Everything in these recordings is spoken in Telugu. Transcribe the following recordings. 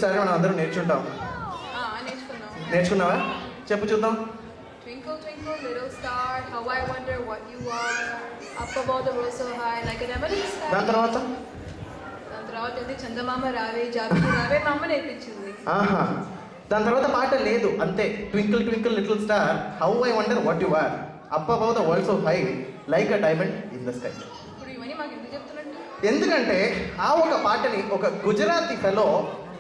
స్టార్ మనం అందరం నేర్చుకుంటాం. నేర్చుకున్నావా? చెప్పు చూద్దాం. Twinkle, twinkle, little star, how I wonder what you are. Up above the world so high, like an emerald star. దాని తర్వాత అయితే చందమామ రావే, జాబిలి రావే, మా అమ్మ నేర్పించింది. ఆహా, దాని తర్వాత పాట లేదు, అంతే. Twinkle twinkle little star, how I wonder what you are, up above the world so high, like a diamond in the sky. ఇప్పుడు ఇవన్నీ మాకు ఎందుకు చెప్తున్నట్టు? ఎందుకంటే ఆ ఒక పాటని ఒక గుజరాతీ ఫెలో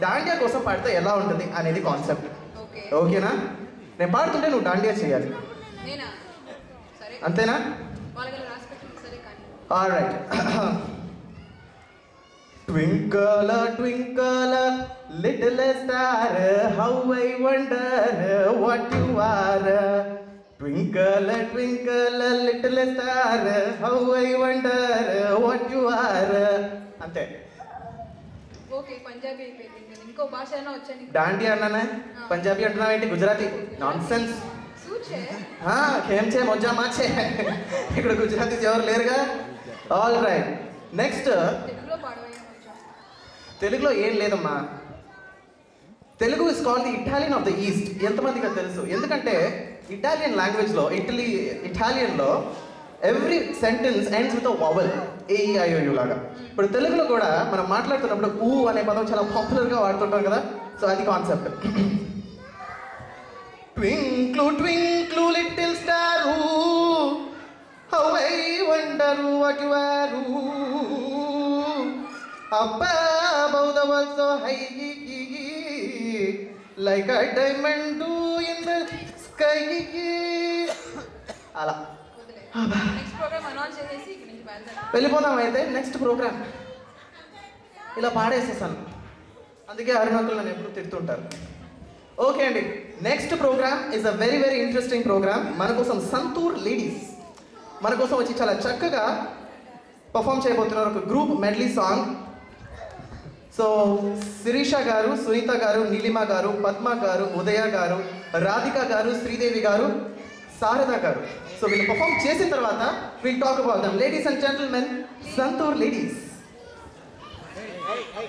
డాండియా కోసం పాడితే ఎలా ఉంటుంది అనేది కాన్సెప్ట్. ఓకేనా? నేను పాడుతుంటే నువ్వు డాండియా చేయాలి. నేనా? సరే. అంతేనా? వాళ్ళకి రాసి పెట్టండి. సరే కానీ. Alright. Twinkle, twinkle, little star, how I wonder what you are. Twinkle, twinkle, little star, how I wonder what you are. అంతే. ఓకే, పంజాబీ అయిపోయింది. ఇంకో భాష అయినా వచ్చాను. డాండియా అన్నానే, పంజాబీ అంటున్నావు ఏంటి? Gujarati non sense. ఏం చే మొజ్జా మాచే, ఇక్కడ గుజరాతీస్ ఎవరు లేరుగా. All right, next. తెలుగులో ఏం లేదమ్మా. Telugu is called the Italian of the East. ఎంతమందికి తెలుసు? ఎందుకంటే ఇటాలియన్ లాంగ్వేజ్లో, ఇటాలియన్లో every sentence ends with a vowel, A E I O U లాగా. ఇప్పుడు తెలుగులో కూడా మనం మాట్లాడుతున్నప్పుడు ఊ అనే పదం చాలా పాపులర్గా వాడుతుంటాం కదా. సో అది concept. Twinkle twinkle little star, how I wonder what you are, up above the world so high, like a diamond in the sky. అలా వెళ్ళిపోదాం. అయితే నెక్స్ట్ ప్రోగ్రామ్ ఇలా పాడేసేసాను, అందుకే అరుణాకులు నన్ను ఎప్పుడు తిడుతుంటారు. ఓకే అండి, next programme is a very very interesting programme. మన కోసం సంతూర్ లేడీస్ మన కోసం వచ్చి చాలా చక్కగా పర్ఫామ్ చేయబోతున్నారు ఒక group medley song. So Sirisha garu, Sunitha గారు, నీలిమ గారు, పద్మ గారు, ఉదయ గారు, రాధిక గారు, శ్రీదేవి గారు, శారద గారు. సో వీళ్ళు పర్ఫామ్ చేసిన తర్వాత will talk about them. Ladies and gentlemen, Santoor ladies. Hey, hey, hey.